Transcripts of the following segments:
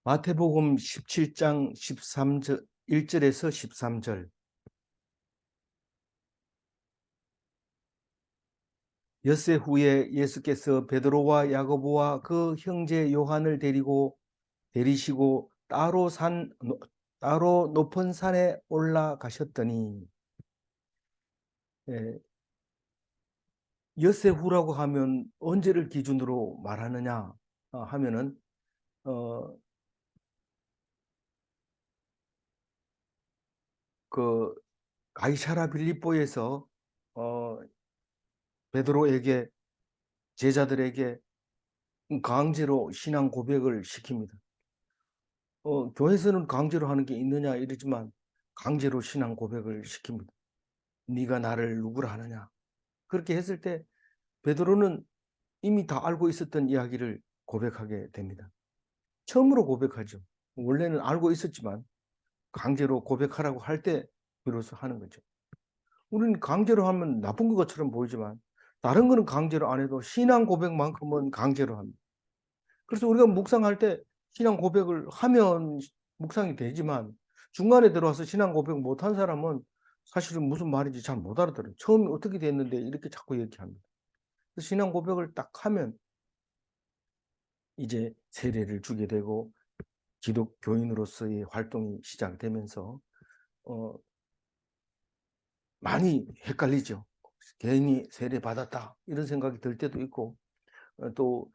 마태복음 17장 13절 1절에서 13절. 엿새 후에 예수께서 베드로와 야고보와 그 형제 요한을 데리시고 따로 높은 산에 올라가셨더니, 예, 엿새 후라고 하면 언제를 기준으로 말하느냐 하면은 어, 그 가이사라 빌립보에서 어, 베드로에게, 제자들에게 강제로 신앙 고백을 시킵니다. 교회에서는 강제로 하는 게 있느냐 이러지만 강제로 신앙 고백을 시킵니다. 네가 나를 누구라 하느냐. 그렇게 했을 때 베드로는 이미 다 알고 있었던 이야기를 고백하게 됩니다. 처음으로 고백하죠. 원래는 알고 있었지만 강제로 고백하라고 할 때 비로소 하는 거죠. 우리는 강제로 하면 나쁜 것처럼 보이지만 다른 거는 강제로 안 해도 신앙 고백만큼은 강제로 합니다. 그래서 우리가 묵상할 때 신앙 고백을 하면 묵상이 되지만 중간에 들어와서 신앙 고백 못한 사람은 사실은 무슨 말인지 잘 못 알아들어요. 처음에 어떻게 됐는데 이렇게 자꾸 얘기합니다. 그래서 신앙 고백을 딱 하면 이제 세례를 주게 되고 기독교인으로서의 활동이 시작되면서 어, 많이 헷갈리죠. 괜히 세례 받았다 이런 생각이 들 때도 있고, 또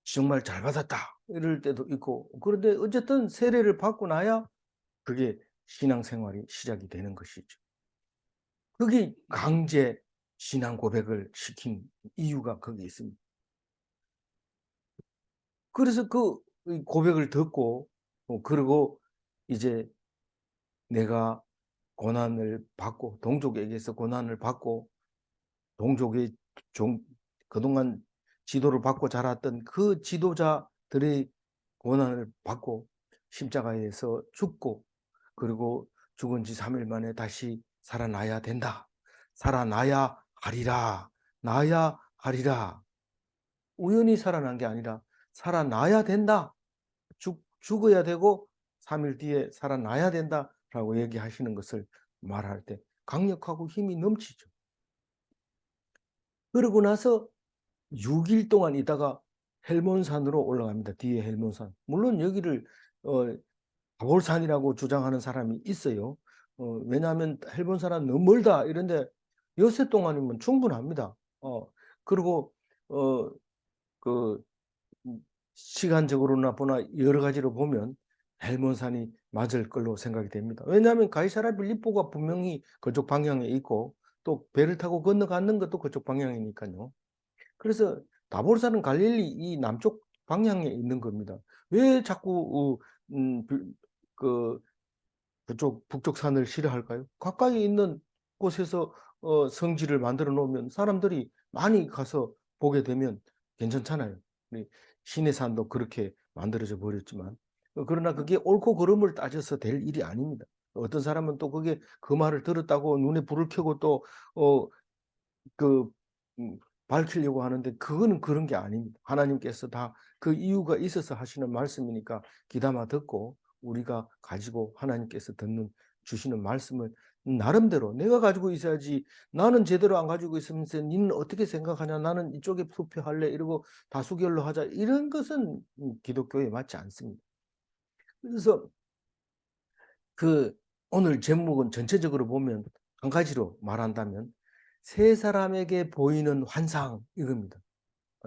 정말 잘 받았다 이럴 때도 있고, 그런데 어쨌든 세례를 받고 나야 그게 신앙생활이 시작이 되는 것이죠. 그게 강제 신앙 고백을 시킨 이유가 거기 있습니다. 그래서 그 고백을 듣고 그리고 이제 내가 고난을 받고 동족에게서 고난을 받고 동족의 그동안 지도를 받고 자랐던 그 지도자들의 고난을 받고 십자가에서 죽고, 그리고 죽은 지 3일 만에 다시 살아나야 된다. 살아나야 하리라. 나야 하리라. 우연히 살아난 게 아니라 살아나야 된다. 죽어야 되고 3일 뒤에 살아나야 된다라고 얘기하시는 것을 말할 때 강력하고 힘이 넘치죠. 그러고 나서 6일 동안 있다가 헬몬산으로 올라갑니다. 뒤에 헬몬산. 물론 여기를 가볼산이라고 주장하는 사람이 있어요. 왜냐하면 헬몬산은 너무 멀다 이런데 엿새 동안이면 충분합니다. 그리고 어, 그 시간적으로나 보나 여러 가지로 보면 헬몬산이 맞을 걸로 생각이 됩니다. 왜냐하면 가이사라 빌립보가 분명히 그쪽 방향에 있고 또 배를 타고 건너가는 것도 그쪽 방향이니까요. 그래서 다볼산은 갈릴리 이 남쪽 방향에 있는 겁니다. 왜 자꾸 그 그쪽 북쪽 산을 싫어할까요? 가까이 있는 곳에서 성지를 만들어 놓으면 사람들이 많이 가서 보게 되면 괜찮잖아요. 신의 산도 그렇게 만들어져 버렸지만, 그러나 그게 옳고 그름을 따져서 될 일이 아닙니다. 어떤 사람은 또 그게 그 말을 들었다고 눈에 불을 켜고 또 그 밝히려고 하는데 그거는 그런 게 아닙니다. 하나님께서 다 그 이유가 있어서 하시는 말씀이니까 귀담아 듣고 우리가 가지고 하나님께서 주시는 말씀을 나름대로 내가 가지고 있어야지, 나는 제대로 안 가지고 있으면서 니는 어떻게 생각하냐, 나는 이쪽에 투표할래 이러고 다수결로 하자, 이런 것은 기독교에 맞지 않습니다. 그래서 그 오늘 제목은 전체적으로 보면 한 가지로 말한다면 세 사람에게 보이는 환상 이겁니다.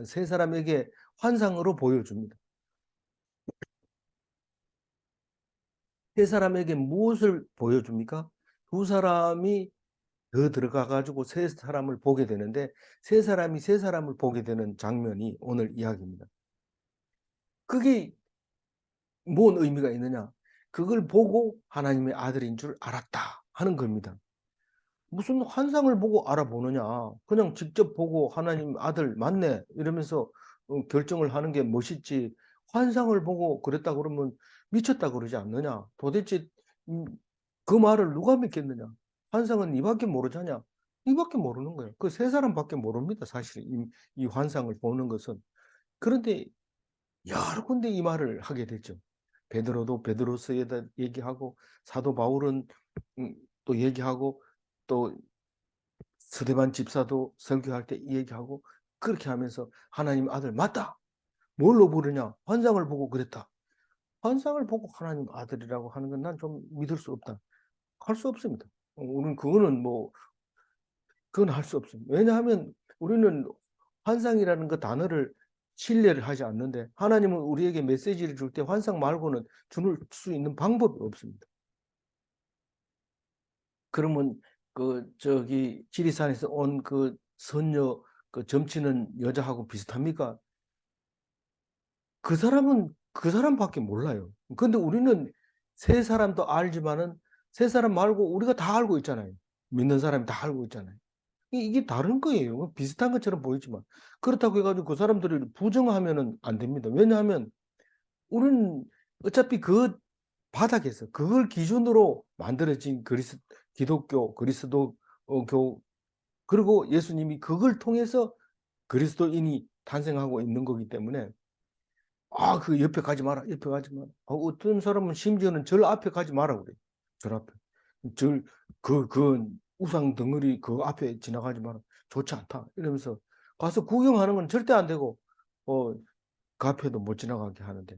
세 사람에게 환상으로 보여줍니다. 세 사람에게 무엇을 보여줍니까? 두 사람이 더 들어가 가지고 세 사람을 보게 되는데 세 사람이 세 사람을 보게 되는 장면이 오늘 이야기입니다. 그게 뭔 의미가 있느냐? 그걸 보고 하나님의 아들인 줄 알았다 하는 겁니다. 무슨 환상을 보고 알아보느냐. 그냥 직접 보고 하나님 아들 맞네 이러면서 결정을 하는 게 멋있지. 환상을 보고 그랬다 그러면 미쳤다 그러지 않느냐. 도대체 음, 그 말을 누가 믿겠느냐. 환상은 니밖에 모르잖냐. 니밖에 모르는 거예요. 그 세 사람밖에 모릅니다. 사실 이 환상을 보는 것은. 그런데 여러 군데 이 말을 하게 됐죠. 베드로도 베드로서에다 얘기하고 사도 바울은 또 얘기하고 또 스데반 집사도 설교할 때 얘기하고 그렇게 하면서 하나님 아들 맞다. 뭘로 부르냐? 환상을 보고 그랬다. 환상을 보고 하나님 아들이라고 하는 건 난 좀 믿을 수 없다. 할 수 없습니다. 우리는 그거는 뭐 그건 할 수 없습니다. 왜냐하면 우리는 환상이라는 그 단어를 신뢰를 하지 않는데 하나님은 우리에게 메시지를 줄 때 환상 말고는 줄 수 있는 방법이 없습니다. 그러면 그 저기 지리산에서 온 그 선녀 그 점치는 여자하고 비슷합니까? 그 사람은 그 사람밖에 몰라요. 근데 우리는 세 사람도 알지만은 세 사람 말고 우리가 다 알고 있잖아요. 믿는 사람이 다 알고 있잖아요. 이게 다른 거예요. 비슷한 것처럼 보이지만 그렇다고 해가지고 그 사람들을 부정하면은 안 됩니다. 왜냐하면 우리는 어차피 그 바닥에서 그걸 기준으로 만들어진 기독교, 그리스도교 그리고 예수님이 그걸 통해서 그리스도인이 탄생하고 있는 거기 때문에 그 옆에 가지 마라. 옆에 가지 마라. 어떤 사람은 심지어는 절 앞에 가지 마라 그래. 절 앞에. 그 우상 덩어리 그 앞에 지나가지 마라. 좋지 않다. 이러면서 가서 구경하는 건 절대 안 되고, 그 앞에도 못 지나가게 하는데.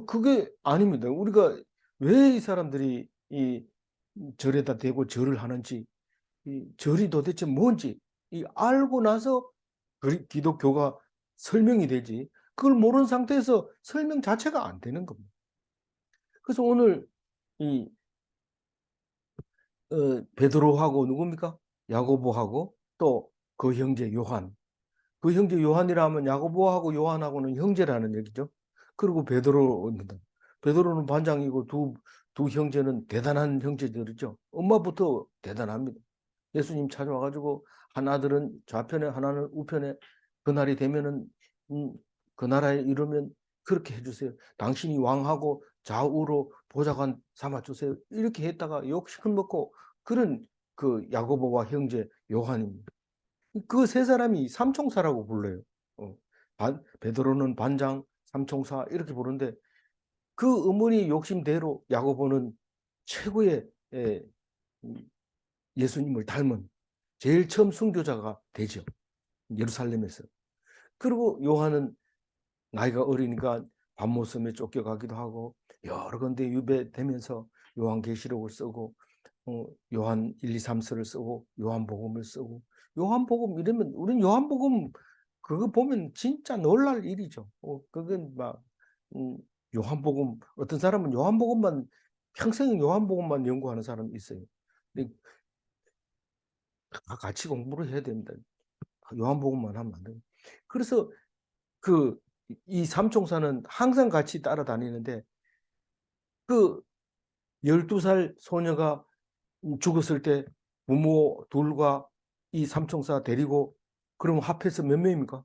그게 아닙니다. 우리가 왜 이 사람들이 이 절에다 대고 절을 하는지, 이 절이 도대체 뭔지, 이 알고 나서 기독교가 설명이 되지. 그걸 모르는 상태에서 설명 자체가 안 되는 겁니다. 그래서 오늘 이 베드로하고 누굽니까? 야고보하고 또 그 형제 요한. 그 형제 요한이라면 야고보하고 요한하고는 형제라는 얘기죠. 그리고 베드로입니다. 베드로는 반장이고 두 형제는 대단한 형제들이죠. 엄마부터 대단합니다. 예수님 찾아와가지고 한 아들은 좌편에 하나는 우편에 그날이 되면은 그 나라에 이르면 그렇게 해주세요. 당신이 왕하고 좌우로 보좌관 삼아주세요. 이렇게 했다가 욕심을 먹고 그런 그 야고보와 형제 요한입니다. 그 세 사람이 삼총사라고 불러요. 어, 베드로는 반장, 삼총사 이렇게 부르는데 그 어머니 욕심대로 야고보는 최고의 예수님을 닮은 제일 처음 순교자가 되죠. 예루살렘에서. 그리고 요한은 나이가 어리니까 밤모섬에 쫓겨가기도 하고 여러 군데 유배되면서 요한계시록을 쓰고 요한 1, 2, 3서를 쓰고 요한복음을 쓰고 요한복음 이러면 우린 요한복음 그거 보면 진짜 놀랄 일이죠. 그건 막 음, 요한복음 어떤 사람은 요한복음만 평생 요한복음만 연구하는 사람이 있어요. 다 같이 공부를 해야 됩니다. 요한복음만 하면 안 돼요. 그래서 그 이 삼총사는 항상 같이 따라다니는데 그 12살 소녀가 죽었을 때 부모 둘과 이 삼총사 데리고 그러면 합해서 몇 명입니까?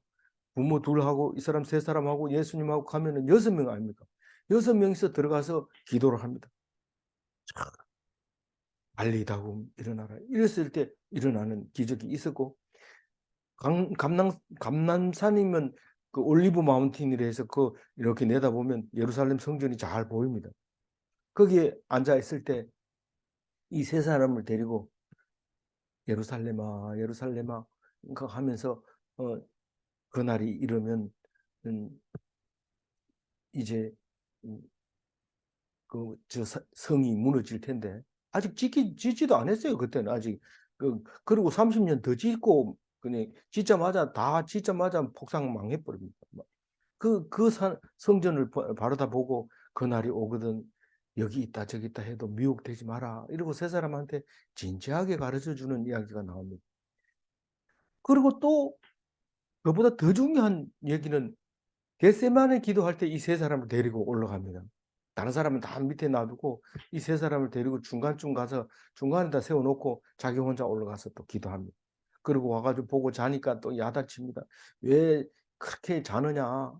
부모 둘하고 이 사람 세 사람하고 예수님하고 가면은 6명 아닙니까? 6명이서 들어가서 기도를 합니다. 알리다금 일어나라. 이랬을 때 일어나는 기적이 있었고 감남산이면 그 올리브 마운틴이라 해서 그 이렇게 내다보면 예루살렘 성전이 잘 보입니다. 거기에 앉아 있을 때 이 세 사람을 데리고 예루살렘아 예루살렘아 하면서 그날이 이르면 이제 저 성이 무너질 텐데 아직 짓지도 안 했어요. 그때는 아직 그리고 30년 더 짓고 그냥 짓자마자 폭삭 망해버립니다. 성전을 바라다 보고 그날이 오거든 여기 있다 저기 있다 해도 미혹되지 마라 이러고 세 사람한테 진지하게 가르쳐 주는 이야기가 나옵니다. 그리고 또 그보다 더 중요한 얘기는 겟세마네 기도할 때 이 세 사람을 데리고 올라갑니다. 다른 사람은 다 밑에 놔두고 이 세 사람을 데리고 중간쯤 가서 중간에다 세워놓고 자기 혼자 올라가서 또 기도합니다. 그리고 와가지고 보고 자니까 또 야단칩니다. 왜 그렇게 자느냐?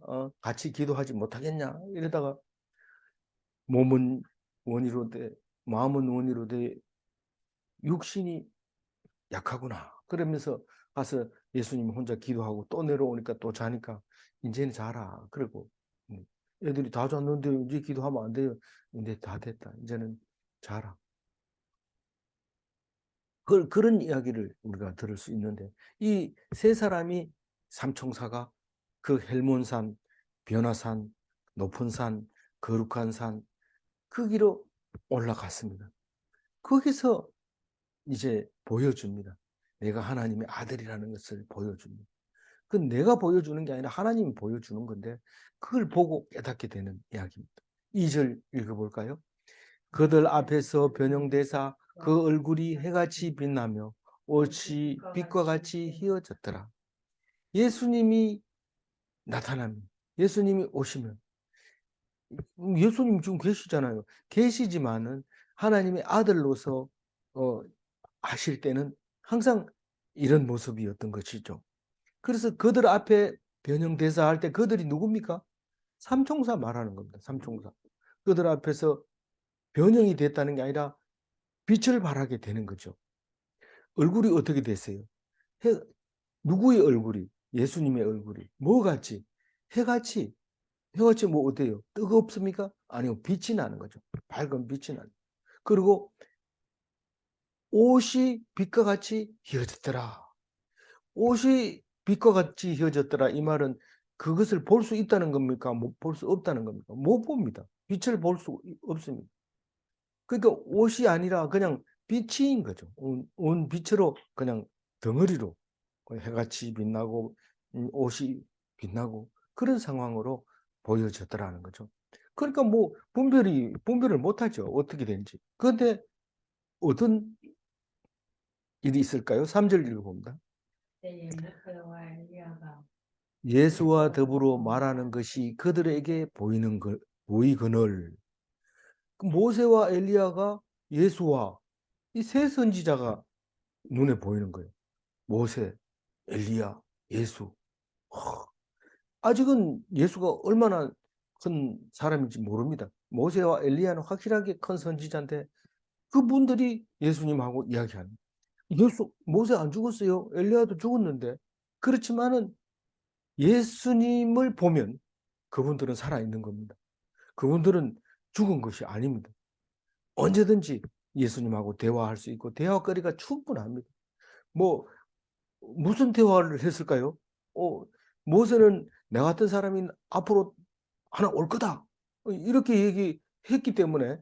같이 기도하지 못하겠냐? 이러다가 몸은 원이로 돼, 마음은 원이로 돼, 육신이 약하구나. 그러면서 가서 예수님 혼자 기도하고 또 내려오니까 또 자니까 이제는 자라. 그러고 애들이 다 잤는데 이제 기도하면 안 돼요. 이제 다 됐다. 이제는 자라. 그런 이야기를 우리가 들을 수 있는데 이 세 사람이 삼총사가 그 헬몬산, 변화산, 높은 산, 거룩한 산 거기로 올라갔습니다. 거기서 이제 보여줍니다. 내가 하나님의 아들이라는 것을 보여줍니다. 그 내가 보여주는 게 아니라 하나님이 보여주는 건데 그걸 보고 깨닫게 되는 이야기입니다. 2절 읽어볼까요? 그들 앞에서 변형되사 그 얼굴이 해같이 빛나며 옷이 빛과 같이 휘어졌더라. 예수님이 나타납니다. 예수님이 오시면 예수님 지금 계시잖아요. 계시지만은 하나님의 아들로서 하실 때는 항상 이런 모습이었던 것이죠. 그래서 그들 앞에 변형대사 할 때 그들이 누굽니까? 삼총사 말하는 겁니다. 삼총사. 그들 앞에서 변형이 됐다는 게 아니라 빛을 발하게 되는 거죠. 얼굴이 어떻게 됐어요? 해, 누구의 얼굴이? 예수님의 얼굴이. 뭐 같이? 해같이. 해같이 뭐 어때요? 뜨겁습니까? 아니요. 빛이 나는 거죠. 밝은 빛이 나는. 그리고 옷이 빛과 같이 휘어졌더라. 옷이 빛과 같이 휘어졌더라. 이 말은 그것을 볼 수 있다는 겁니까? 볼 수 없다는 겁니까? 못 봅니다. 빛을 볼 수 없습니다. 그러니까 옷이 아니라 그냥 빛인 거죠. 온 빛으로 그냥 덩어리로 해같이 빛나고 옷이 빛나고 그런 상황으로 보여졌더라는 거죠. 그러니까 뭐 분별을 못하죠. 어떻게 된지. 그런데 어떤 일이 있을까요? 3절 읽어봅니다. 예수와 더불어 말하는 것이 그들에게 보이거늘 모세와 엘리야가 예수와 이 세 선지자가 눈에 보이는 거예요. 모세, 엘리야, 예수. 아직은 예수가 얼마나 큰 사람인지 모릅니다. 모세와 엘리야는 확실하게 큰 선지자인데 그분들이 예수님하고 이야기하는 예수 모세 안 죽었어요. 엘리야도 죽었는데 그렇지만은 예수님을 보면 그분들은 살아있는 겁니다. 그분들은 죽은 것이 아닙니다. 언제든지 예수님하고 대화할 수 있고 대화거리가 충분합니다. 뭐 무슨 대화를 했을까요? 모세는 내 같은 사람이 앞으로 하나 올 거다. 이렇게 얘기했기 때문에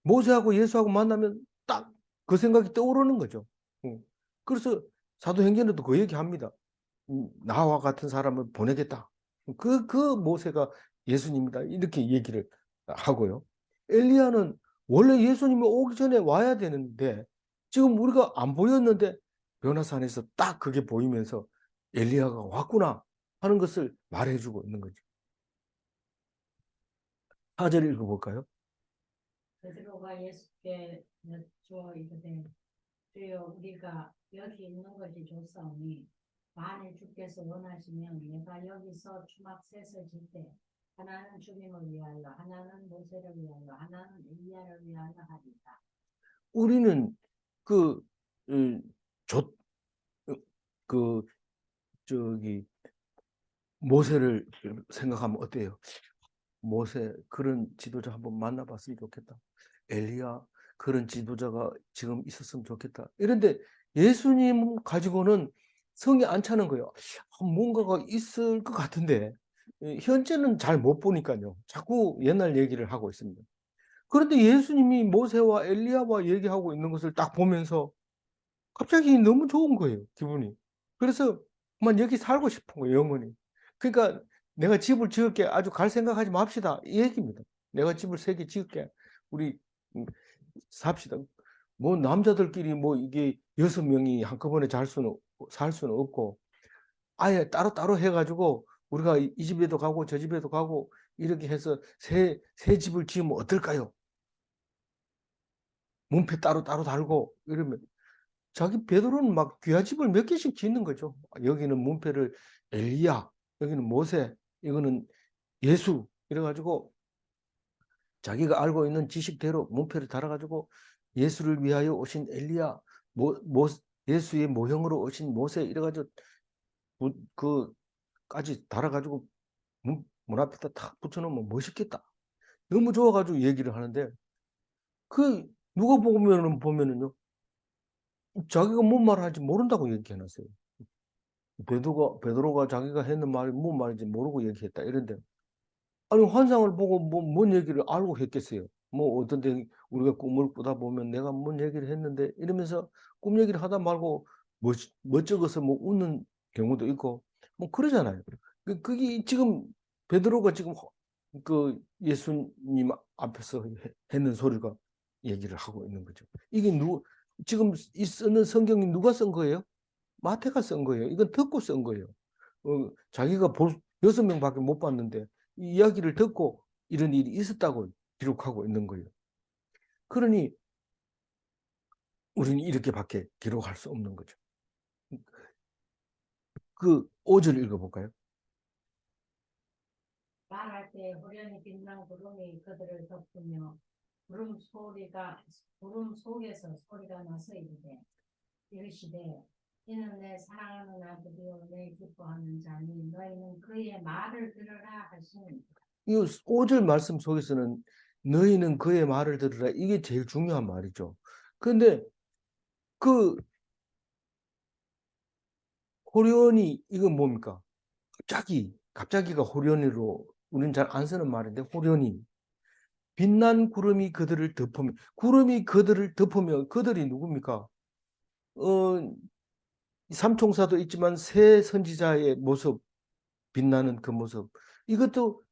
모세하고 예수하고 만나면 딱 그 생각이 떠오르는 거죠. 그래서 사도행전에도 그 얘기합니다. 나와 같은 사람을 보내겠다. 그 모세가 예수님이다. 이렇게 얘기를 하고요. 엘리야는 원래 예수님이 오기 전에 와야 되는데 지금 우리가 안 보였는데 변화산에서 딱 그게 보이면서 엘리야가 왔구나 하는 것을 말해주고 있는 거죠. 4절 읽어볼까요? 베드로가 예수께 여쭈어 이르되 주여 우리가 여기 있는 것이 좋사오니 만일 주께서 원하시면 내가 여기서 주막셋을 짓되 하나는 주님을 위하여 하나는 모세를 위하여 하나는 엘리야를 위하여 하리이다. 우리는 그, 조, 그, 저기, 모세를 생각하면 어때요? 모세, 그런 지도자 한번 만나봤으면 좋겠다. 엘리야, 그런 지도자가 지금 있었으면 좋겠다. 이런데 예수님 가지고는 성이 안 차는 거예요. 뭔가가 있을 것 같은데, 현재는 잘 못 보니까요. 자꾸 옛날 얘기를 하고 있습니다. 그런데 예수님이 모세와 엘리야와 얘기하고 있는 것을 딱 보면서 갑자기 너무 좋은 거예요, 기분이. 그래서 만 여기 살고 싶은 거예요, 영원히. 그러니까 내가 집을 지을게 아주 갈 생각하지 맙시다. 이 얘기입니다. 내가 집을 3개 지을게. 우리 삽시다. 뭐 남자들끼리 뭐 이게 6명이 한꺼번에 살 수는 없고 아예 따로따로 해가지고 우리가 이 집에도 가고 저 집에도 가고 이렇게 해서 새 집을 지으면 어떨까요? 문패 따로따로 달고 이러면 자기 베드로는 막 귀하집을 몇 개씩 짓는 거죠. 여기는 문패를 엘리야, 여기는 모세, 이거는 예수 이래가지고 자기가 알고 있는 지식대로 문패를 달아가지고 예수를 위하여 오신 엘리야, 예수의 모형으로 오신 모세 이래가지고 그까지 달아가지고 문 앞에다 탁 붙여놓으면 멋있겠다. 너무 좋아가지고 얘기를 하는데 누가 보면은요 자기가 뭔 말을 할지 모른다고 얘기해놨어요. 베드로가 자기가 했는 말이 뭔 말인지 모르고 얘기했다 이런데 아니 환상을 보고 뭔 얘기를 알고 했겠어요. 뭐 어떤 데 우리가 꿈을 꾸다 보면 내가 뭔 얘기를 했는데 이러면서 꿈 얘기를 하다 말고 멋쩍어서 뭐 웃는 경우도 있고 뭐 그러잖아요. 그게 지금 베드로가 지금 그 예수님 앞에서 했는 소리가 얘기를 하고 있는 거죠. 이게 지금 이 쓰는 성경이 누가 쓴 거예요? 마태가 쓴 거예요. 이건 듣고 쓴 거예요. 자기가 6명밖에 못 봤는데 이 이야기를 듣고 이런 일이 있었다고 기록하고 있는 거예요. 그러니 우리는 이렇게밖에 기록할 수 없는 거죠. 그 5절 읽어볼까요? 말할 때 호련히 빛난 구름이 그들을 덮으며 구름 속에서 소리가 나서 이르시되 이는 내 사랑하는 아들이요 내 기뻐하는 자니 너희는 그의 말을 들으라 하시는. 이 5절 말씀 속에서는 너희는 그의 말을 들으라 이게 제일 중요한 말이죠. 그런데 그 호련히 이건 뭡니까? 갑자기가 호련히로 우리는 잘 안 쓰는 말인데 호련히 빛난 구름이 그들을 덮으며 구름이 그들을 덮으며 그들이 누굽니까? 삼총사도 있지만 새 선지자의 모습 빛나는 그 모습 이것도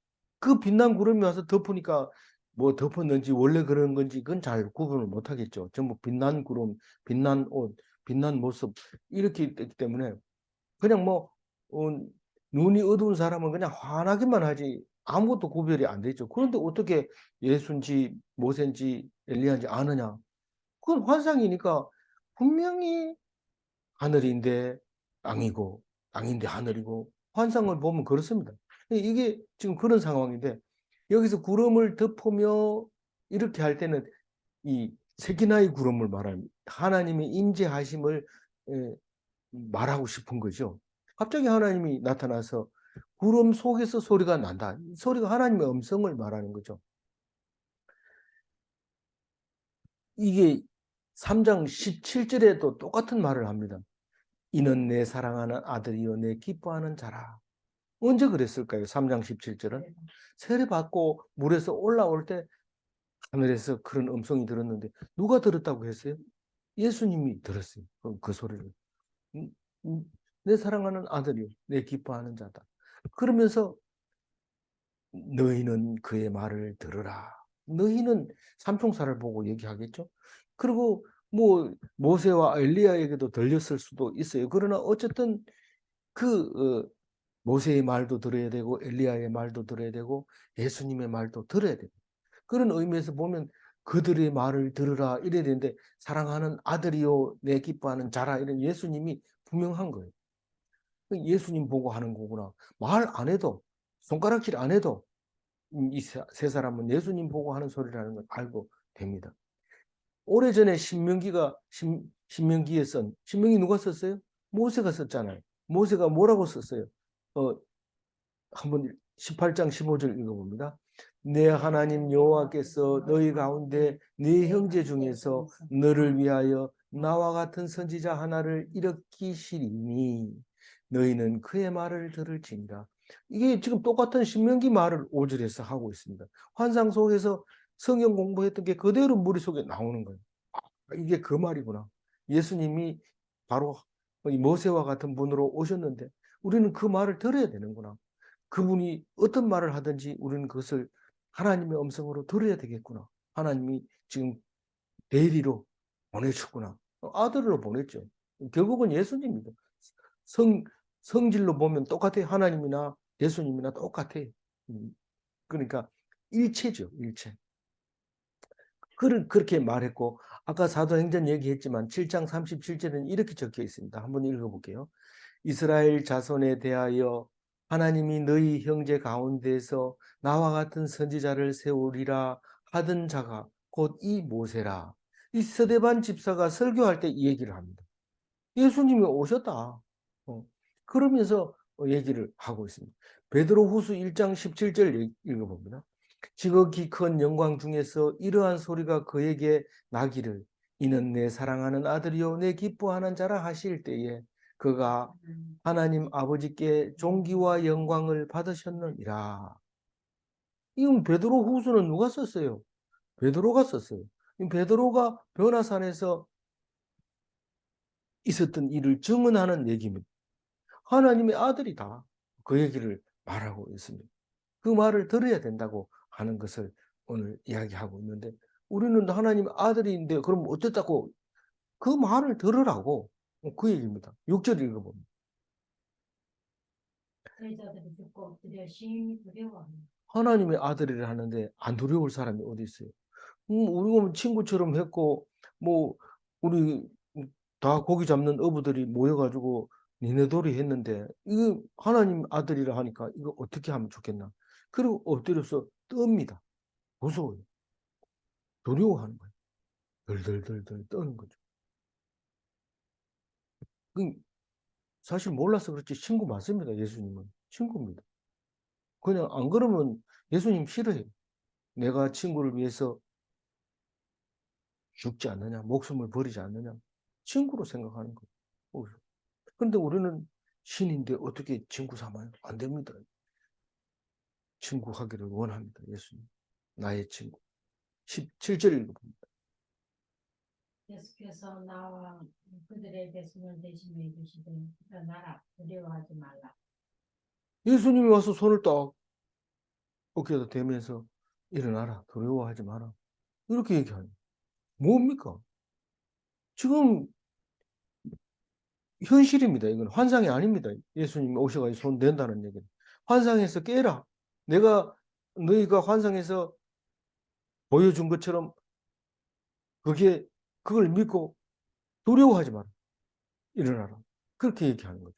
그 빛난 구름이 와서 덮으니까 뭐 덮었는지 원래 그런 건지 그건 잘 구분을 못 하겠죠. 전부 빛난 구름, 빛난 옷, 빛난 모습 이렇게 있기 때문에 그냥 뭐 눈이 어두운 사람은 그냥 환하기만 하지 아무것도 구별이 안 되죠. 그런데 어떻게 예수인지 모세인지 엘리야인지 아느냐? 그건 환상이니까 분명히 하늘인데 땅이고 땅인데 하늘이고 환상을 보면 그렇습니다. 이게 지금 그런 상황인데 여기서 구름을 덮으며 이렇게 할 때는 이 세기나의 구름을 말합니다. 하나님의 임재하심을 말하고 싶은 거죠. 갑자기 하나님이 나타나서 구름 속에서 소리가 난다. 소리가 하나님의 음성을 말하는 거죠. 이게 3장 17절에도 똑같은 말을 합니다. 이는 내 사랑하는 아들이요 내 기뻐하는 자라. 언제 그랬을까요? 3장 17절은 세례 받고 물에서 올라올 때 하늘에서 그런 음성이 들었는데 누가 들었다고 했어요? 예수님이 들었어요. 그 소리를. 음, 내 사랑하는 아들이요 내 기뻐하는 자다. 그러면서 너희는 그의 말을 들으라. 너희는 삼총사를 보고 얘기하겠죠. 그리고 뭐 모세와 엘리야에게도 들렸을 수도 있어요. 그러나 어쨌든 그 모세의 말도 들어야 되고 엘리야의 말도 들어야 되고 예수님의 말도 들어야 돼요. 그런 의미에서 보면 그들의 말을 들으라 이래야 되는데 사랑하는 아들이요 내 기뻐하는 자라 이런 예수님이 분명한 거예요. 예수님 보고 하는 거구나. 말 안 해도 손가락질 안 해도 이 세 사람은 예수님 보고 하는 소리라는 걸 알고 됩니다. 오래전에 신명기에 신명기 누가 썼어요? 모세가 썼잖아요. 모세가 뭐라고 썼어요? 한번 18장 15절 읽어봅니다. 내 하나님 여호와께서 너희 가운데 네 형제 중에서 너를 위하여 나와 같은 선지자 하나를 일으키시리니 너희는 그의 말을 들을지니라. 이게 지금 똑같은 신명기 말을 5절에서 하고 있습니다. 환상 속에서 성경 공부했던 게 그대로 머릿속에 나오는 거예요. 이게 그 말이구나. 예수님이 바로 이 모세와 같은 분으로 오셨는데 우리는 그 말을 들어야 되는구나. 그분이 어떤 말을 하든지 우리는 그것을 하나님의 음성으로 들어야 되겠구나. 하나님이 지금 대리로 보내셨구나. 아들로 보냈죠. 결국은 예수님입니다. 성, 성질로 보면 똑같아요. 하나님이나 예수님이나 똑같아요. 그러니까 일체죠, 일체. 그렇게 말했고, 아까 사도행전 얘기했지만 7장 37절에는 이렇게 적혀 있습니다. 한번 읽어볼게요. 이스라엘 자손에 대하여 하나님이 너희 형제 가운데서 나와 같은 선지자를 세우리라 하던 자가 곧 이 모세라. 이 스데반 집사가 설교할 때 이 얘기를 합니다. 예수님이 오셨다. 그러면서 얘기를 하고 있습니다. 베드로후서 1장 17절 읽어봅니다. 지극히 큰 영광 중에서 이러한 소리가 그에게 나기를 이는 내 사랑하는 아들이요 내 기뻐하는 자라 하실 때에 그가 하나님 아버지께 존귀와 영광을 받으셨느니라. 이건 베드로후서는 누가 썼어요? 베드로가 썼어요. 베드로가 변화산에서 있었던 일을 증언하는 얘기입니다. 하나님의 아들이다. 그 얘기를 말하고 있습니다. 그 말을 들어야 된다고 하는 것을 오늘 이야기하고 있는데 우리는 하나님의 아들인데 그럼 어땠다고 그 말을 들으라고 그 얘기입니다. 6절 읽어봅니다. 제자들이 듣고 드디어 심히 두려워합니다. 하나님의 아들이라 하는데 안 두려울 사람이 어디 있어요? 우리가 친구처럼 했고 뭐 우리 다 고기 잡는 어부들이 모여가지고 니네돌이 했는데 이거 하나님 아들이라 하니까 이거 어떻게 하면 좋겠나? 그리고 엎드려서 떱니다. 무서워요. 두려워하는 거예요. 덜덜덜덜 떠는 거죠. 사실 몰라서 그렇지 친구 맞습니다. 예수님은 친구입니다. 그냥 안 그러면 예수님 싫어해요. 내가 친구를 위해서 죽지 않느냐, 목숨을 버리지 않느냐, 친구로 생각하는 거예요. 그런데 우리는 신인데 어떻게 친구 삼아요? 안 됩니다. 친구 하기를 원합니다. 예수님. 나의 친구. 17절 읽어봅니다. 예수께서 나와 그들에게 손을 대시며 이르시되 일어나라 두려워하지 말라. 예수님이 와서 손을 딱 어깨에다 대면서 일어나라. 두려워하지 마라. 이렇게 얘기하는 뭡니까? 지금 현실입니다. 이건 환상이 아닙니다. 예수님이 오셔가지고 손 댄다는 얘기는. 환상에서 깨라. 너희가 환상에서 보여준 것처럼 그걸 믿고 두려워하지 마라. 일어나라. 그렇게 얘기하는 거죠.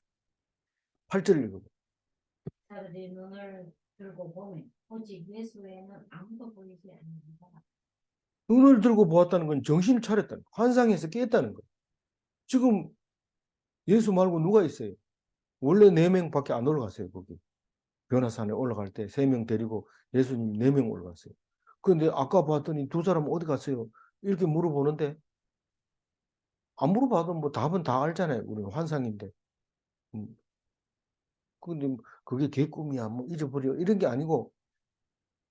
8절 읽어봐. 사람들이 눈을 들고 보면 오직 예수 외에는 아무도 보이지 않는다. 눈을 들고 보았다는 건 정신을 차렸다는 거예요. 환상에서 깼다는 거예요. 지금 예수 말고 누가 있어요? 원래 4명밖에 안 올라갔어요. 거기. 변화산에 올라갈 때 3명 데리고 예수님 4명 올라갔어요. 그런데 아까 봤더니 2사람 어디 갔어요? 이렇게 물어보는데 안 물어봐도 뭐 답은 다 알잖아요. 우리는 환상인데. 음. 근데 그게 개꿈이야. 뭐 잊어버려. 이런 게 아니고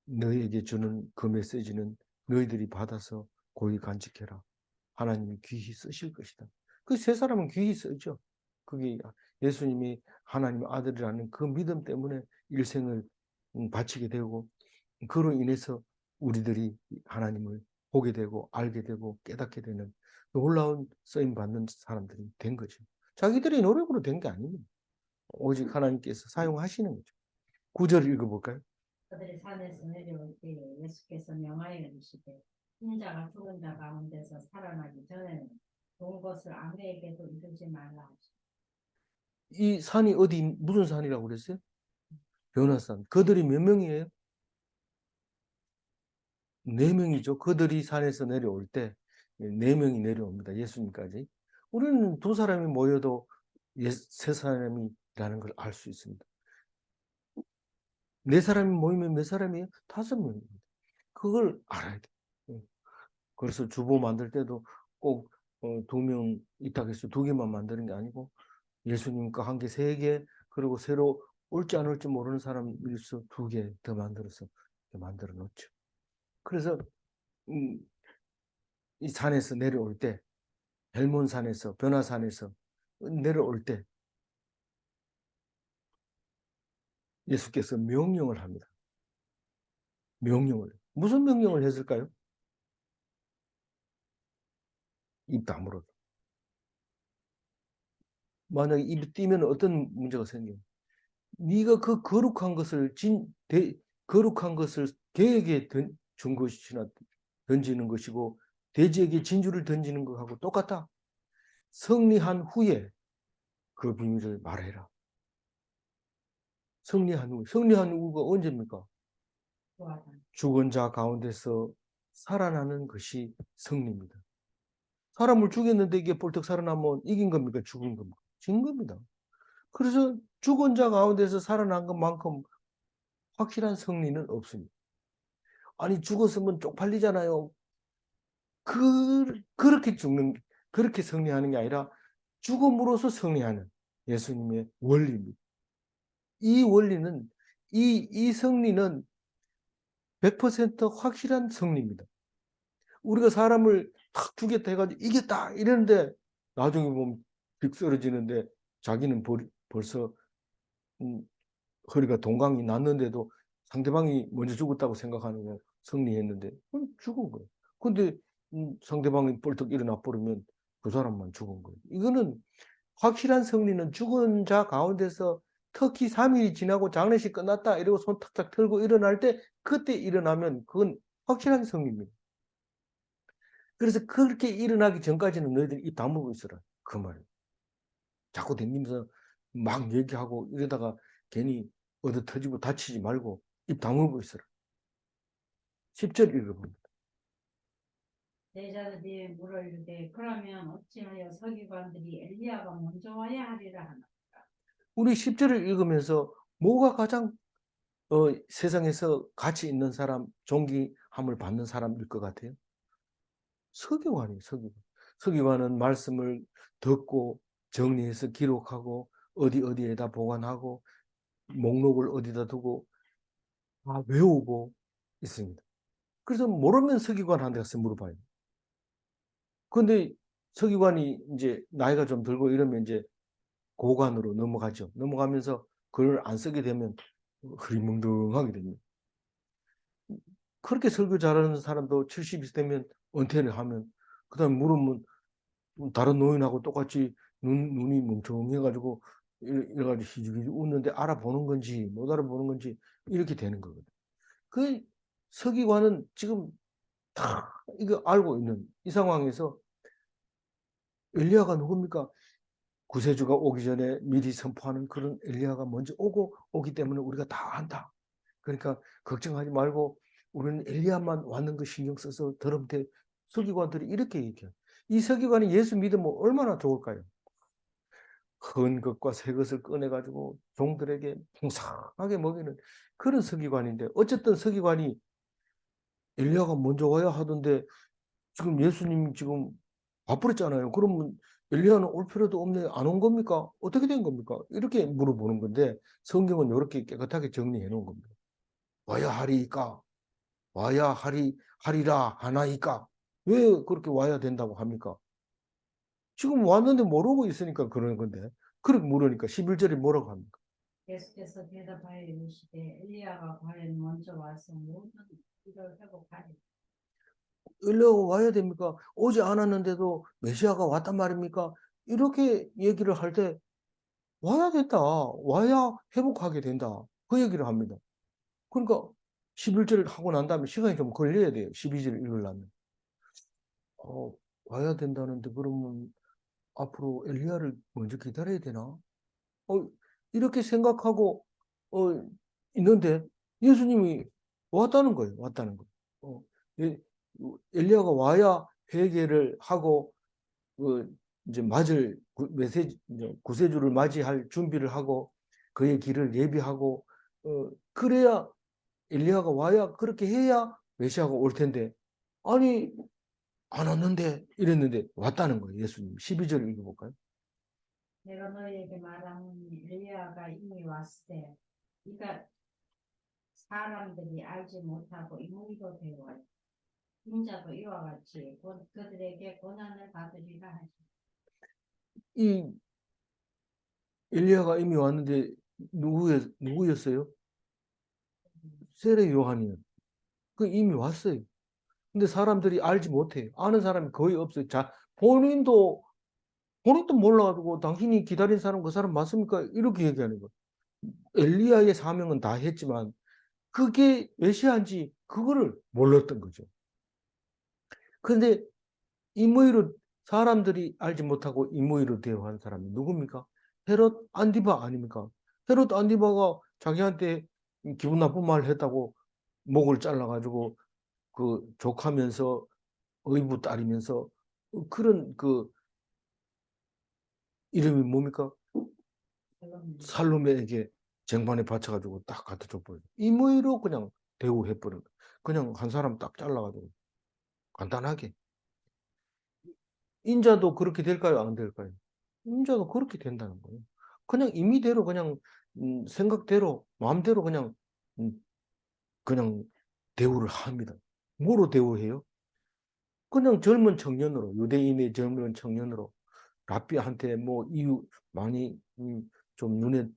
너희에게 주는 그 메시지는 너희들이 받아서 고이 간직해라. 하나님이 귀히 쓰실 것이다. 그 3사람은 귀히 쓰죠. 그게 예수님이 하나님의 아들이라는 그 믿음 때문에 일생을 바치게 되고 그로 인해서 우리들이 하나님을 보게 되고 알게 되고 깨닫게 되는 놀라운 쓰임 받는 사람들이 된 거죠. 자기들의 노력으로 된 게 아닙니다. 오직 하나님께서 사용하시는 거죠. 9절 읽어볼까요? 그들이 산에서 내려올 때에 예수께서 명하여 이르시되 인자가 죽은 자 가운데서 살아나기 전에는 본 것을 아무에게도 이르지 말라 하시고 이 산이 무슨 산이라고 그랬어요? 변화산. 그들이 몇 명이에요? 4명이죠. 그들이 산에서 내려올 때 4명이 내려옵니다. 예수님까지. 우리는 2사람이 모여도 3사람이라는 걸 알 수 있습니다. 4사람이 모이면 몇 사람이에요? 5명입니다. 그걸 알아야 돼요. 그래서 주보 만들 때도 꼭 2명 있다고 해서 2개만 만드는 게 아니고 예수님과 함께 3개 그리고 새로 올지 안 올지 모르는 사람일수 2개 더 만들어서 만들어 놓죠. 그래서 이 산에서 내려올 때 헬몬산에서 변화산에서 내려올 때 예수께서 명령을 합니다. 명령을. 무슨 명령을 했을까요? 입 다물어라. 만약에 입이 띄면 어떤 문제가 생겨요? 네가 그 거룩한 것을 거룩한 것을 개에게 준 것이나 던지는 것이고 돼지에게 진주를 던지는 것하고 똑같다. 승리한 후에 그 비밀을 말해라. 승리한 후가 언제입니까? 죽은 자 가운데서 살아나는 것이 승리입니다. 사람을 죽였는데 이게 벌떡 살아나면 이긴 겁니까? 죽은 겁니까? 진 겁니다. 그래서 죽은 자 가운데서 살아난 것만큼 확실한 승리는 없습니다. 아니 죽었으면 쪽팔리잖아요. 그렇게 승리하는 게 아니라 죽음으로써 승리하는 예수님의 원리입니다. 이 원리는 이 승리는 100% 확실한 승리입니다. 우리가 사람을 탁 죽였다 해가지고 이겼다 이러는데 나중에 보면 빅 쓰러지는데 자기는 벌써 허리가 동강이 났는데도 상대방이 먼저 죽었다고 생각하는 거 승리했는데 죽은 거예요. 근데 상대방이 벌떡 일어나 버리면 그 사람만 죽은 거예요. 이거는 확실한 승리는 죽은 자 가운데서 특히 3일이 지나고 장례식 끝났다 이러고 손 탁탁 털고 일어날 때 그때 일어나면 그건 확실한 승리입니다. 그래서 그렇게 일어나기 전까지는 너희들이 입 다물고 있어라. 그 말이에요. 자꾸 댕기면서 막 얘기하고 이러다가 괜히 얻어 터지고 다치지 말고 입 다물고 있어라. 10절 읽어봅니다. 제자들이 물어 이르되 그러면 어찌하여 서기관들이 엘리야가 먼저 와야 하리라 하나. 우리 10절을 읽으면서 뭐가 가장 세상에서 가치 있는 사람, 존귀함을 받는 사람일 것 같아요? 서기관이에요, 서기관. 서기관은 말씀을 듣고 정리해서 기록하고 어디에다 보관하고 목록을 어디다 두고 다 외우고 있습니다. 그래서 모르면 서기관한테 가서 물어봐요. 근데 서기관이 이제 나이가 좀 들고 이러면 이제 고관으로 넘어가죠. 넘어가면서 글을 안 쓰게 되면 흐리멍덩하게 됩니다. 그렇게 설교 잘하는 사람도 70이 되면 은퇴를 하면 그다음에 물으면 다른 노인하고 똑같이 눈이 멍청해가지고 이래가지고 희죽희죽 웃는데 알아보는 건지 못 알아보는 건지 이렇게 되는 거거든요. 그 서기관은 지금 다 이거 알고 있는 이 상황에서 엘리야가 누굽니까? 구세주가 오기 전에 미리 선포하는 그런 엘리야가 먼저 오기 때문에 우리가 다 안다. 그러니까 걱정하지 말고 우리는 엘리야만 왔는 거 신경 써서 더럽대. 서기관들이 이렇게 얘기해요. 이 서기관이 예수 믿으면 얼마나 좋을까요? 큰 것과 새 것을 꺼내가지고 종들에게 풍성하게 먹이는 그런 서기관인데 어쨌든 서기관이 엘리야가 먼저 와야 하던데 지금 예수님이 지금 와버렸잖아요. 그러면 엘리야는 올 필요도 없네. 안 온 겁니까? 어떻게 된 겁니까? 이렇게 물어보는 건데 성경은 이렇게 깨끗하게 정리해 놓은 겁니다. 와야 하리까? 와야 하리라 하나이까? 왜 그렇게 와야 된다고 합니까? 지금 왔는데 모르고 있으니까 그러는 건데 그렇게 물으니까 11절에 뭐라고 합니까? 예수께서 대답하여 이르시되 엘리야가 과연 먼저 와서 모든 일을 회복하리라. 엘리야가 와야 됩니까? 오지 않았는데도 메시아가 왔단 말입니까? 이렇게 얘기를 할 때 와야 된다. 와야 회복하게 된다. 그 얘기를 합니다. 그러니까 11절 하고 난 다음에 시간이 좀 걸려야 돼요. 12절 읽으려면. 어, 와야 된다는데 그러면 앞으로 엘리야를 먼저 기다려야 되나? 이렇게 생각하고 어, 있는데 예수님이 왔다는 거예요. 왔다는 거예요. 예, 엘리야가 와야 회개를 하고 그 이제 맞을 구세주를 맞이할 준비를 하고 그의 길을 예비하고 그래야 엘리야가 와야 그렇게 해야 메시아가 올 텐데 아니 안 왔는데 이랬는데 왔다는 거예요. 예수님 12절 읽어볼까요? 내가 너희에게 말하노니 엘리야가 이미 왔으되 이가 사람들이 알지 못하고 이무리로 되어 인자도 이와 같이 곧 그들에게 고난을 받으리라 하시니. 이 엘리야가 이미 왔는데 누구였어요? 세례 요한이요. 그 이미 왔어요. 근데 사람들이 알지 못해요. 아는 사람이 거의 없어요. 자, 본인도 몰라가지고 당신이 기다린 사람 그 사람 맞습니까? 이렇게 얘기하는 거예요. 엘리야의 사명은 다 했지만 그게 메시아인지 그거를 몰랐던 거죠. 그런데 임의로 사람들이 알지 못하고 임의로 대우한 사람이 누굽니까? 헤롯 안디바 아닙니까? 헤롯 안디바가 자기한테 기분 나쁜 말을 했다고 목을 잘라가지고 그 족하면서 의부 따리면서 그런 그 이름이 뭡니까? 살로메에게 쟁반에 받쳐가지고 딱 갖다 줘버려. 임의로 그냥 대우해버려. 그냥 한 사람 딱 잘라가지고 간단하게. 인자도 그렇게 될까요? 안 될까요? 인자도 그렇게 된다는 거예요. 그냥 임의대로 그냥 생각대로 마음대로 음, 그냥 대우를 합니다. 뭐로 대우해요? 그냥 젊은 청년으로 유대인의 젊은 청년으로 랍비한테 뭐 이유 많이 좀 눈에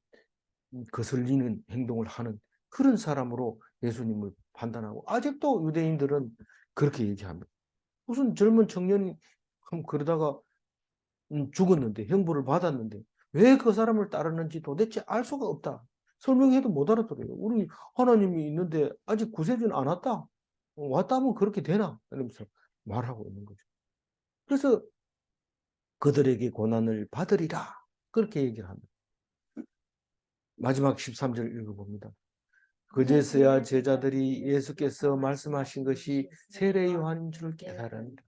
거슬리는 행동을 하는 그런 사람으로 예수님을 판단하고 아직도 유대인들은 그렇게 얘기합니다. 무슨 젊은 청년이 그러다가 죽었는데 형벌을 받았는데 왜 그 사람을 따르는지 도대체 알 수가 없다. 설명해도 못 알아들어요. 우리 하나님이 있는데 아직 구세주는 안 왔다. 왔다 하면 그렇게 되나? 이러면서 말하고 있는 거죠. 그래서 그들에게 고난을 받으리라. 그렇게 얘기를 합니다. 마지막 13절 읽어봅니다. 그제서야 제자들이 예수께서 말씀하신 것이 세례 요한인 줄 깨달으니라.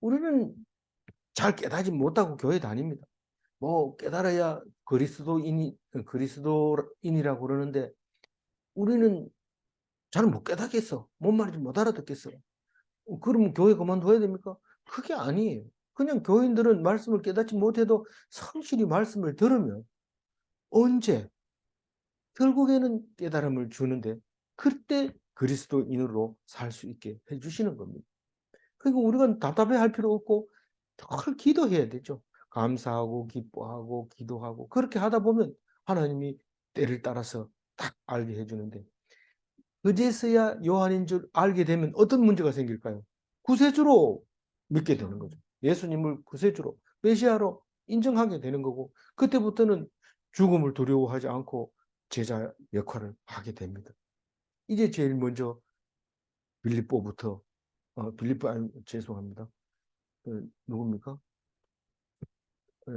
우리는 잘 깨닫지 못하고 교회 다닙니다. 뭐 깨달아야 그리스도인이라고 그러는데 우리는 잘 못 깨닫겠어. 뭔 말인지 못 알아듣겠어. 그러면 교회 그만둬야 됩니까? 그게 아니에요. 그냥 교인들은 말씀을 깨닫지 못해도 성실히 말씀을 들으면 언제 결국에는 깨달음을 주는데 그때 그리스도인으로 살 수 있게 해주시는 겁니다. 그리고 우리가 답답해 할 필요 없고 늘 기도해야 되죠. 감사하고 기뻐하고 기도하고 그렇게 하다 보면 하나님이 때를 따라서 딱 알게 해주는데 그제서야 요한인 줄 알게 되면 어떤 문제가 생길까요? 구세주로 믿게 되는 거죠. 예수님을 구세주로 메시아로 인정하게 되는 거고 그때부터는 죽음을 두려워하지 않고 제자 역할을 하게 됩니다. 이제 제일 먼저 빌립보부터 빌립보 아니 죄송합니다. 누굽니까? 어,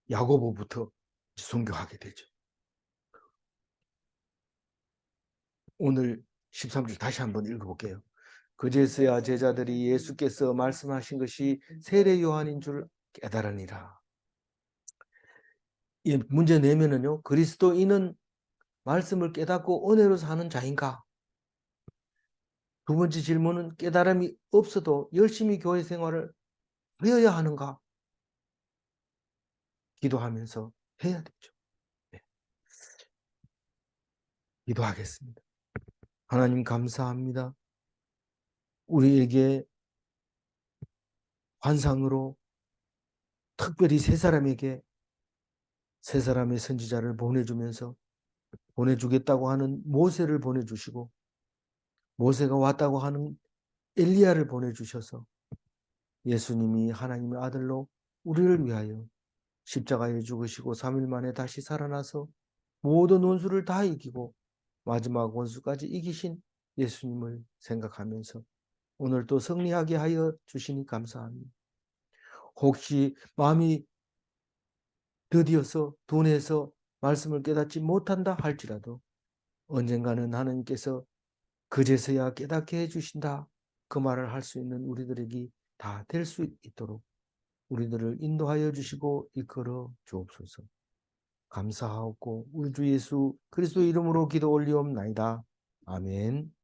야고보부터 순교하게 되죠. 오늘 13절 다시 한번 읽어볼게요. 그제서야 제자들이 예수께서 말씀하신 것이 세례 요한인 줄 깨달으니라. 이 문제 내면은요. 그리스도인은 말씀을 깨닫고 은혜로 사는 자인가? 두 번째 질문은 깨달음이 없어도 열심히 교회 생활을 하여야 하는가? 기도하면서 해야 되죠. 네. 기도하겠습니다. 하나님 감사합니다. 우리에게 환상으로 특별히 세 사람에게 세 사람의 선지자를 보내주면서 보내주겠다고 하는 모세를 보내주시고 모세가 왔다고 하는 엘리야를 보내주셔서 예수님이 하나님의 아들로 우리를 위하여 십자가에 죽으시고 3일 만에 다시 살아나서 모든 원수를 다 이기고 마지막 원수까지 이기신 예수님을 생각하면서 오늘 또 승리하게 하여 주시니 감사합니다. 혹시 마음이 더디어서 둔해서 말씀을 깨닫지 못한다 할지라도 언젠가는 하나님께서 그제서야 깨닫게 해주신다. 그 말을 할 수 있는 우리들에게 다 될 수 있도록 우리들을 인도하여 주시고 이끌어 주옵소서. 감사하고 우리 주 예수 그리스도 이름으로 기도 올리옵나이다. 아멘.